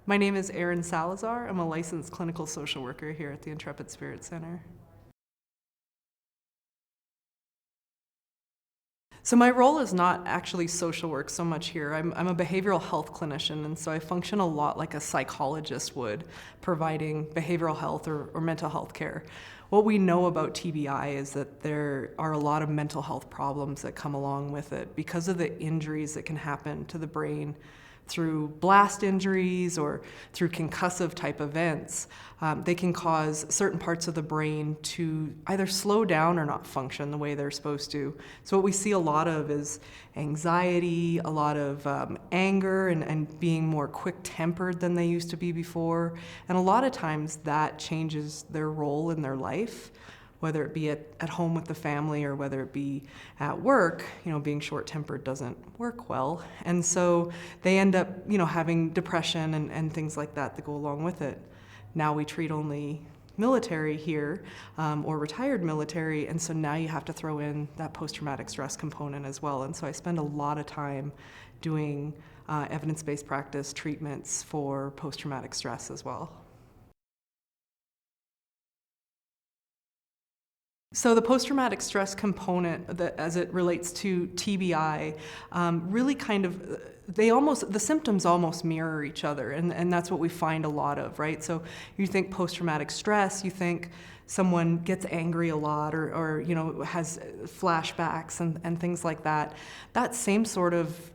My name is Erin Salazar. I'm a licensed clinical social worker here at the Intrepid Spirit Center. So my role is not actually social work so much here. I'm a behavioral health clinician, and so I function a lot like a psychologist would, providing behavioral health or mental health care. What we know about TBI is that there are a lot of mental health problems that come along with it because of the injuries that can happen to the brain through blast injuries or through concussive type events. They can cause certain parts of the brain to either slow down or not function the way they're supposed to. So what we see a lot of is anxiety, a lot of anger, and being more quick-tempered than they used to be before. And a lot of times that changes their role in their life, whether it be at home with the family or whether it be at work. Being short-tempered doesn't work well. And so they end up, having depression and things like that go along with it. Now we treat only military here, or retired military, and so now you have to throw in that post-traumatic stress component as well. And so I spend a lot of time doing evidence-based practice treatments for post-traumatic stress as well. So the post-traumatic stress component, as it relates to TBI, really the symptoms almost mirror each other, and that's what we find a lot of, right? So you think post-traumatic stress, you think someone gets angry a lot or has flashbacks and things like that. That same sort of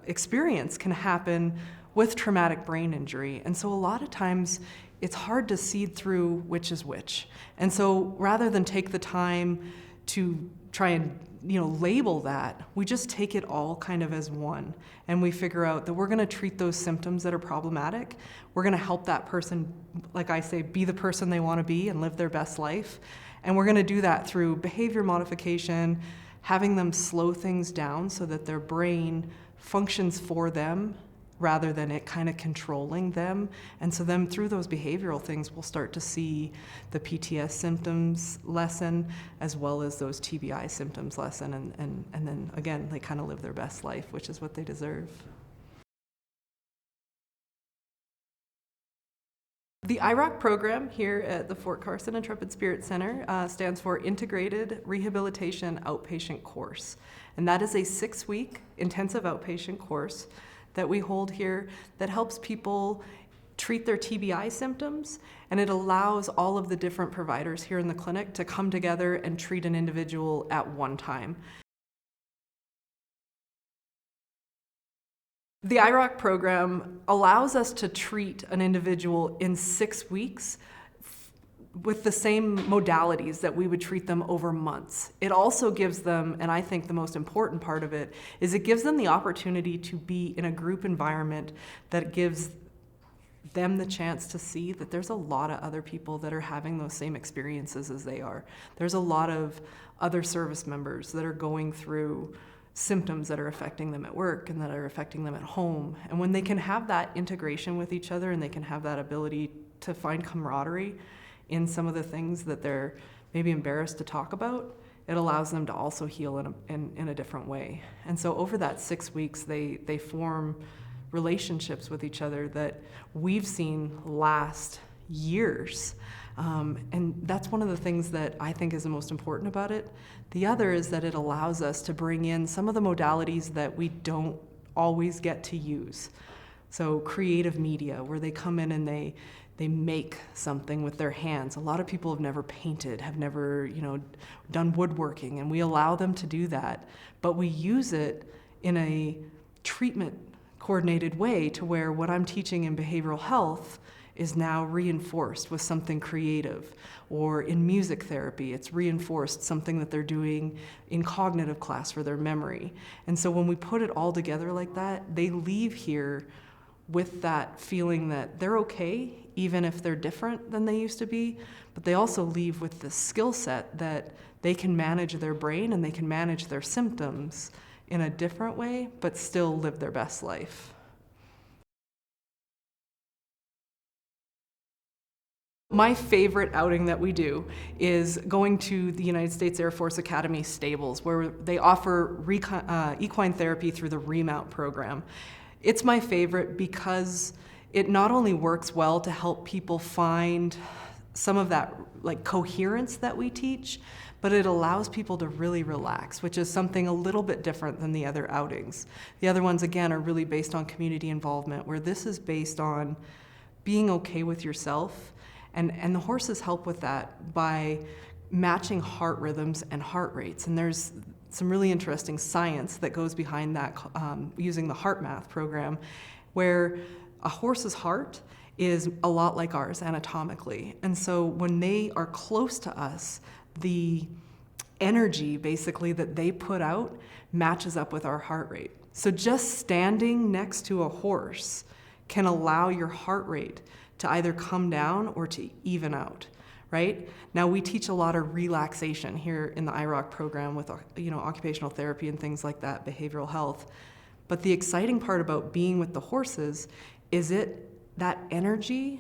experience can happen with traumatic brain injury. And so a lot of times it's hard to seed through which is which. And so rather than take the time to try and label that, we just take it all kind of as one. And we figure out that we're gonna treat those symptoms that are problematic. We're gonna help that person, like I say, be the person they wanna be and live their best life. And we're gonna do that through behavior modification, having them slow things down so that their brain functions for them rather than it kind of controlling them. And so then through those behavioral things, we'll start to see the PTS symptoms lessen as well as those TBI symptoms lessen. And then again, they kind of live their best life, which is what they deserve. The IROC program here at the Fort Carson Intrepid Spirit Center stands for Integrated Rehabilitation Outpatient Course. And that is a 6-week intensive outpatient course that we hold here that helps people treat their TBI symptoms, and it allows all of the different providers here in the clinic to come together and treat an individual at one time. The IROC program allows us to treat an individual in 6 weeks with the same modalities that we would treat them over months. It also gives them, and I think the most important part of it, is it gives them the opportunity to be in a group environment that gives them the chance to see that there's a lot of other people that are having those same experiences as they are. There's a lot of other service members that are going through symptoms that are affecting them at work and that are affecting them at home. And when they can have that integration with each other and they can have that ability to find camaraderie in some of the things that they're maybe embarrassed to talk about, it allows them to also heal in a different way. And so over that 6 weeks, they form relationships with each other that we've seen last years. And that's one of the things that I think is the most important about it. The other is that it allows us to bring in some of the modalities that we don't always get to use. So creative media, where they come in and they make something with their hands. A lot of people have never painted, have never, done woodworking, and we allow them to do that. But we use it in a treatment coordinated way to where what I'm teaching in behavioral health is now reinforced with something creative. Or in music therapy, it's reinforced something that they're doing in cognitive class for their memory. And so when we put it all together like that, they leave here with that feeling that they're okay, even if they're different than they used to be, but they also leave with the skill set that they can manage their brain and they can manage their symptoms in a different way, but still live their best life. My favorite outing that we do is going to the United States Air Force Academy stables, where they offer equine therapy through the remount program. It's my favorite because it not only works well to help people find some of that like coherence that we teach, but it allows people to really relax, which is something a little bit different than the other outings. The other ones, again, are really based on community involvement, where this is based on being okay with yourself. And the horses help with that by matching heart rhythms and heart rates. And there's some really interesting science that goes behind that using the heart math program, where a horse's heart is a lot like ours anatomically. And so when they are close to us, the energy basically that they put out matches up with our heart rate. So just standing next to a horse can allow your heart rate to either come down or to even out, right? Now we teach a lot of relaxation here in the IROC program with occupational therapy and things like that, behavioral health. But the exciting part about being with the horses is that energy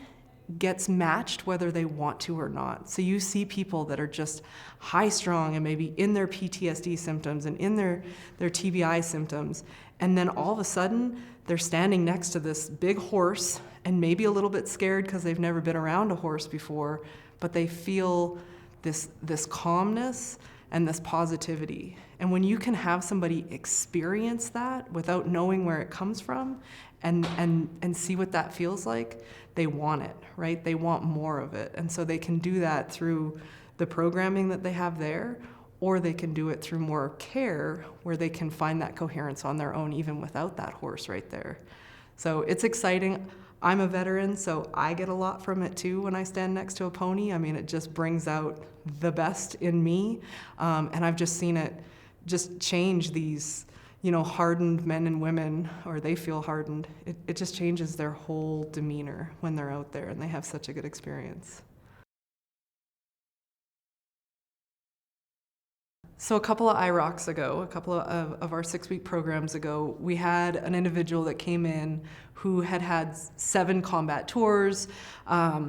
gets matched whether they want to or not. So you see people that are just high strung and maybe in their PTSD symptoms and in their TBI symptoms, and then all of a sudden they're standing next to this big horse and maybe a little bit scared because they've never been around a horse before, but they feel this calmness and this positivity. And when you can have somebody experience that without knowing where it comes from and see what that feels like, they want it, right? They want more of it. And so they can do that through the programming that they have there, or they can do it through more care where they can find that coherence on their own even without that horse right there. So it's exciting. I'm a veteran, so I get a lot from it too when I stand next to a pony. I mean, it just brings out the best in me. And I've just seen it just change these, hardened men and women, or they feel hardened. It just changes their whole demeanor when they're out there and they have such a good experience. So a couple of IROCs ago, a couple of our 6-week programs ago, we had an individual that came in who had 7 combat tours, a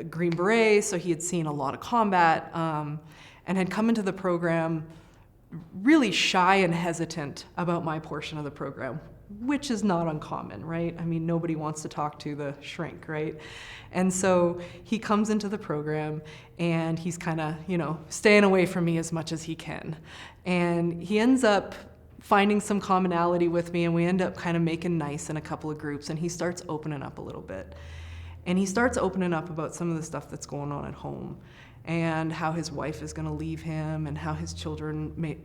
Green Beret, so he had seen a lot of combat, and had come into the program really shy and hesitant about my portion of the program, which is not uncommon, right? I mean, nobody wants to talk to the shrink, right? And so he comes into the program and he's kind of, staying away from me as much as he can. And he ends up finding some commonality with me, and we end up kind of making nice in a couple of groups, and he starts opening up a little bit. And he starts opening up about some of the stuff that's going on at home, and how his wife is going to leave him, and how his children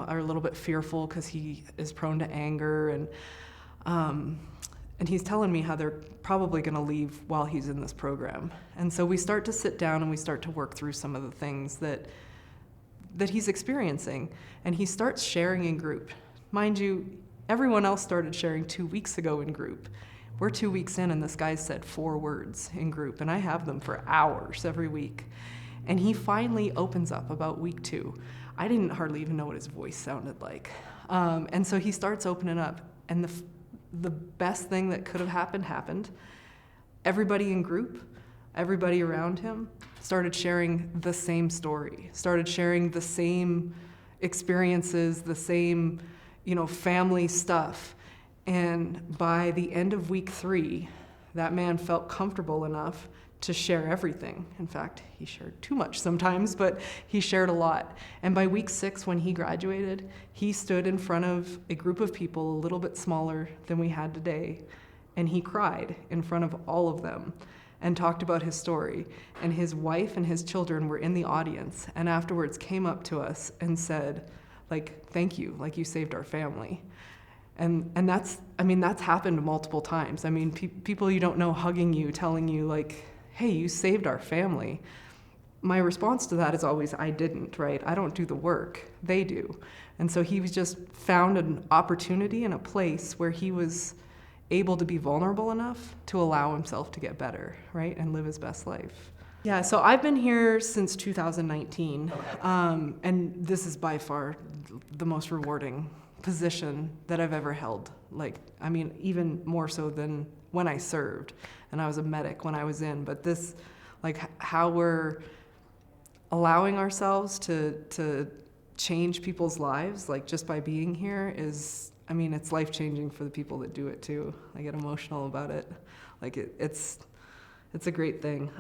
are a little bit fearful because he is prone to anger, and he's telling me how they're probably going to leave while he's in this program. And so we start to sit down and we start to work through some of the things that he's experiencing, and he starts sharing in group. Mind you, everyone else started sharing 2 weeks ago in group. We're 2 weeks in and this guy said 4 words in group, and I have them for hours every week. And he finally opens up about week 2. I didn't hardly even know what his voice sounded like. And so he starts opening up, and the best thing that could have happened. Everybody in group, everybody around him started sharing the same story, started sharing the same experiences, the same, family stuff. And by the end of week 3, that man felt comfortable enough to share everything. In fact, he shared too much sometimes, but he shared a lot. And by week 6, when he graduated, he stood in front of a group of people a little bit smaller than we had today, and he cried in front of all of them and talked about his story. And his wife and his children were in the audience, and afterwards came up to us and said, thank you, you saved our family. And that's happened multiple times. I mean, people you don't know hugging you, telling you hey, you saved our family. My response to that is always, I didn't, right? I don't do the work, they do. And so he was just found an opportunity and a place where he was able to be vulnerable enough to allow himself to get better, right? And live his best life. Yeah, so I've been here since 2019, and this is by far the most rewarding position that I've ever held. Even more so than when I served, and I was a medic when I was in, but this, how we're allowing ourselves to change people's lives, just by being here, is I mean, it's life-changing for the people that do it too. I get emotional about it. Like it's a great thing.